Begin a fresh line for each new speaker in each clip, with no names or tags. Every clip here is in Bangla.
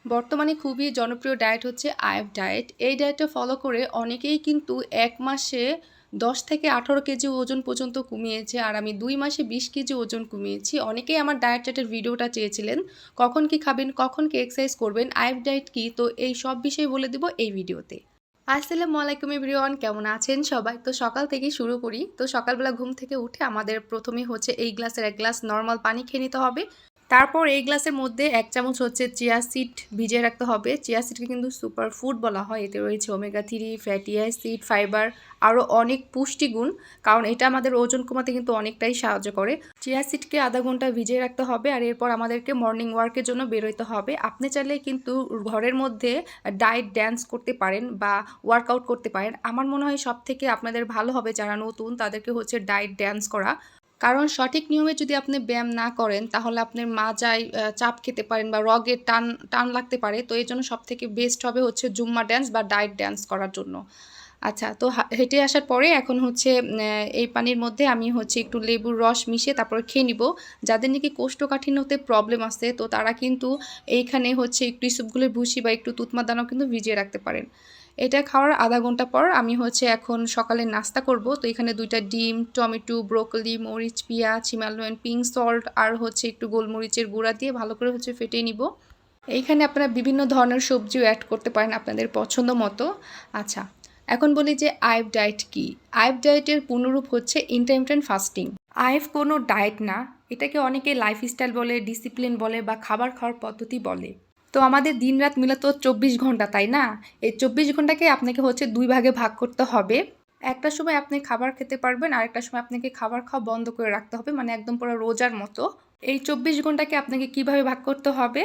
বর্তমানে খুবই জনপ্রিয় ডায়েট হচ্ছে আইএফ ডায়েট। এই ডায়েটটা ফলো করে অনেকেই কিন্তু ১ মাসে ১০ থেকে ১৮ কেজি ওজন পর্যন্ত কমিয়েছে। আর আমি ২ মাসে ২০ কেজি ওজন কমিয়েছি। অনেকেই আমার ডায়েট চার্টের ভিডিওটা চেয়েছিলেন। কখন কি খাবেন, কখন কি এক্সারসাইজ করবেন, আইএফ ডায়েট কি? তো এই সব বিষয়ে বলে দিব এই ভিডিওতে। আসসালামু আলাইকুম এভরিওয়ান, কেমন আছেন সবাই? তো সকাল থেকেই শুরু করি। তো সকালবেলা ঘুম থেকে উঠে আমাদের ১ম এই হচ্ছে এই গ্লাসের ১ গ্লাস নরমাল পানি খেয়ে নিতে হবে। তারপর এই গ্লাসের মধ্যে ১ চামচ হচ্ছে চিয়া সিড ভিজিয়ে রাখতে হবে। চিয়া সিডকে কিন্তু সুপার ফুড বলা হয়। এতে রয়েছে ওমেগা 3, ফ্যাটি অ্যাসিড, ফাইবার, আরও অনেক পুষ্টিগুণ। কারণ এটা আমাদের ওজন কমাতে কিন্তু অনেকটাই সাহায্য করে। চিয়া সিডকে আধা ঘন্টা ভিজিয়ে রাখতে হবে আর এরপর আমাদেরকে মর্নিং ওয়ার্কের জন্য বের হইতে হবে। আপনি চাইলে কিন্তু ঘরের মধ্যে ডায়েট ড্যান্স করতে পারেন বা ওয়ার্কআউট করতে পারেন। আমার মনে হয় সবথেকে আপনাদের ভালো হবে যারা নতুন তাদেরকে হচ্ছে ডায়েট ড্যান্স করা। কারণ সঠিক নিয়মে যদি আপনি ব্যায়াম না করেন তাহলে আপনার মাজায় চাপ খেতে পারেন বা রগের টান লাগতে পারে। তো এর জন্য সবথেকে বেস্ট হবে হচ্ছে জুম্বা ড্যান্স বা ডায়েট ড্যান্স করার জন্য। আচ্ছা, তো হেঁটে আসার পরে এখন হচ্ছে এই পানির মধ্যে আমি হচ্ছে একটু লেবুর রস মিশিয়ে তারপরে খেয়ে নিব। যাদের নাকি কোষ্ঠকাঠিন্যতে প্রবলেম আছে তো তারা কিন্তু এইখানে হচ্ছে একটু ইসবগুলের ভুসি বা একটু তুতমার দানাও কিন্তু ভিজিয়ে রাখতে পারেন। এটা খাওয়ার আধা ঘন্টা পর আমি হচ্ছে এখন সকালে নাস্তা করব। তো এখানে ২টা ডিম, টমেটো, ব্রোকলি, মরিচ, পেঁয়াজ, হিমালয়ান পিঙ্ক সল্ট আর হচ্ছে একটু গোলমরিচের গুঁড়া দিয়ে ভালো করে হচ্ছে ফেটিয়ে নিব। এইখানে আপনারা বিভিন্ন ধরনের সবজিও অ্যাড করতে পারেন আপনাদের পছন্দ মতো। আচ্ছা, এখন বলি যে আইএফ ডায়েট কি? আইএফ ডায়েটের পূর্ণরূপ হচ্ছে ইন্টারমিটেন্ট ফাস্টিং। আইএফ কোনো ডায়েট না, এটাকে অনেকে লাইফস্টাইল বলে, ডিসিপ্লিন বলে বা খাবার খাওয়ার পদ্ধতি বলে। তো আমাদের দিন-রাত মিলে তো ২৪ ঘন্টা, তাই না? এই ২৪ ঘন্টাকে আপনাকে হচ্ছে ২ ভাগে ভাগ করতে হবে। একটা সময় আপনি খাবার খেতে পারবেন, আরেকটা সময় আপনাকে খাবার খাওয়া বন্ধ করে রাখতে হবে, মানে একদম পুরো রোজার মতো। এই ২৪ ঘন্টাকে আপনাকে কিভাবে ভাগ করতে হবে?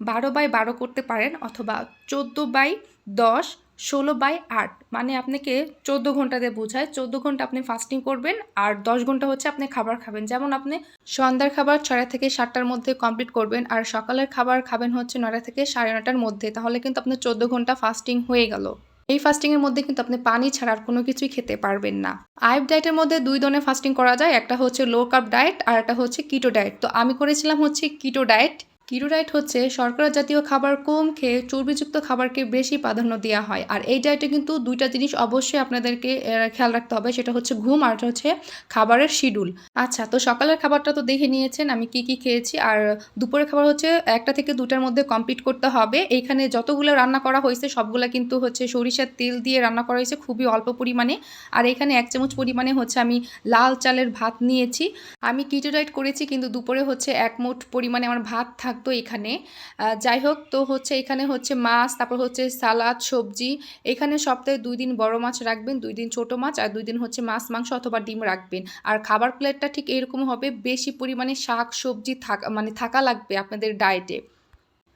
১২/১২ করতে পারেন অথবা ১৪/১০, ১৬/৮, মানে আপনাকে ১৪ ঘন্টা দিয়ে বোঝায়। ১৪ ঘন্টা আপনি ফাস্টিং করবেন আর ১০ ঘন্টা হচ্ছে আপনি খাবার খাবেন। যেমন আপনি সন্ধ্যার খাবার ৬টা থেকে ৭টার মধ্যে কমপ্লিট করবেন আর সকালের খাবার খাবেন হচ্ছে ৯টা থেকে ৯:৩০টার মধ্যে। তাহলে কিন্তু আপনার ১৪ ঘন্টা ফাস্টিং হয়ে গেল। এই ফাস্টিংয়ের মধ্যে কিন্তু আপনি পানি ছাড়া আর কোনো কিছুই খেতে পারবেন না। আইএফ ডায়েটের মধ্যে ২ ধরনের ফাস্টিং করা যায়। একটা হচ্ছে লো কার্ব ডায়েট আর একটা হচ্ছে কিটো ডায়েট। তো আমি করেছিলাম হচ্ছে কিটো ডায়েট। কিটো ডায়েট হচ্ছে শর্করা জাতীয় খাবার কম খেয়ে চর্বিযুক্ত খাবারকে বেশি প্রাধান্য দেওয়া হয়। আর এই ডায়েটে কিন্তু ২টা জিনিস অবশ্যই আপনাদেরকে খেয়াল রাখতে হবে। সেটা হচ্ছে ঘুম আর হচ্ছে খাবারের শিডিউল। আচ্ছা, তো সকালের খাবারটা তো দেখে নিয়েছেন আমি কি কি খেয়েছি। আর দুপুরের খাবার হচ্ছে ১টা থেকে ২টার মধ্যে কমপ্লিট করতে হবে। এইখানে যতগুলো রান্না করা হয়েছে সবগুলা কিন্তু হচ্ছে সরিষার তেল দিয়ে রান্না করা হয়েছে খুবই অল্প পরিমাণে। আর এখানে ১ চামচ পরিমাণে হচ্ছে আমি লাল চালের ভাত নিয়েছি। আমি কিটো ডায়েট করেছি কিন্তু দুপুরে হচ্ছে ১ মুঠ পরিমাণে আমার ভাত থাকতো এখানে। যাই হোক, তো হচ্ছে এখানে হচ্ছে মাছ, তারপর হচ্ছে সালাদ, সবজি। এখানে সপ্তাহে ২ দিন বড় মাছ রাখবেন, ২ দিন ছোট মাছ আর ২ দিন হচ্ছে মাছ, মাংস অথবা ডিম রাখবেন। আর খাবার প্লেটটা ঠিক এরকম হবে, বেশি পরিমাণে শাক সবজি থাকা লাগবে আপনাদের ডায়েটে।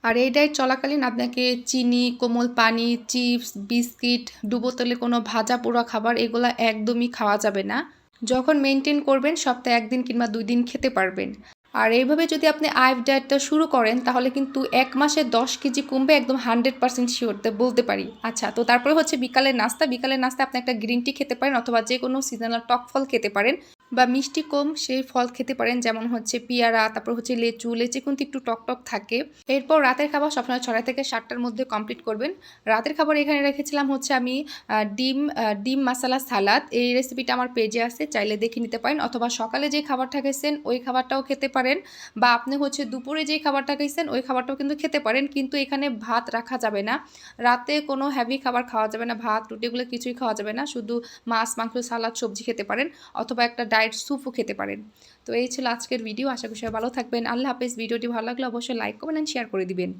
আর এই ডায়েট চলাকালীন আপনাকে চিনি, কোমল পানি, চিপস, বিস্কিট, ডুবো তেলে কোনো ভাজা পোড়া খাবার এগুলা একদমই খাওয়া যাবে না। যখন মেইনটেইন করবেন সপ্তাহে ১ দিন কিংবা ২ দিন খেতে পারবেন। আর এইভাবে যদি আপনি আইএফ ডায়েটটা শুরু করেন তাহলে কিন্তু ১ মাসে ১০ কেজি কমবে, একদম 100% শিওর বলতে পারি। আচ্ছা, তো তারপরে হচ্ছে বিকালের নাস্তা। বিকালের নাস্তায় আপনি একটা গ্রিন টি খেতে পারেন অথবা যেকোনো সিজনাল টক ফল খেতে পারেন বা মিষ্টি কম সেই ফল খেতে পারেন, যেমন হচ্ছে পেয়ারা, তারপর হচ্ছে লেচু। লেচু কিন্তু একটু টক থাকে। এরপর রাতের খাবার সবসময় ৬টা থেকে ৭টার মধ্যে কমপ্লিট করবেন। রাতের খাবার এখানে রেখেছিলাম হচ্ছে আমি ডিম মাসালা সালাদ। এই রেসিপিটা আমার পেজে আছে, চাইলে দেখে নিতে পারেন। অথবা সকালে যে খাবারটা খাইছেন ওই খাবারটাও খেতে পারেন বা আপনি হচ্ছে দুপুরে যে খাবারটা খাইছেন ওই খাবারটাও কিন্তু খেতে পারেন। কিন্তু এখানে ভাত রাখা যাবে না। রাতে কোনো হেভি খাবার খাওয়া যাবে না, ভাত রুটি এগুলো কিছুই খাওয়া যাবে না। শুধু মাছ, মাংস, সালাদ, সবজি খেতে পারেন অথবা একটা ডায়েট স্যুপও খেতে পারেন। তো এই ছিল আজকের ভিডিও। আশা করি সবাই ভালো থাকবেন। আল্লাহ হাফেজ। ভিডিওটি ভালো লাগলে অবশ্যই লাইক, কমেন্ট এন্ড শেয়ার করে দিবেন।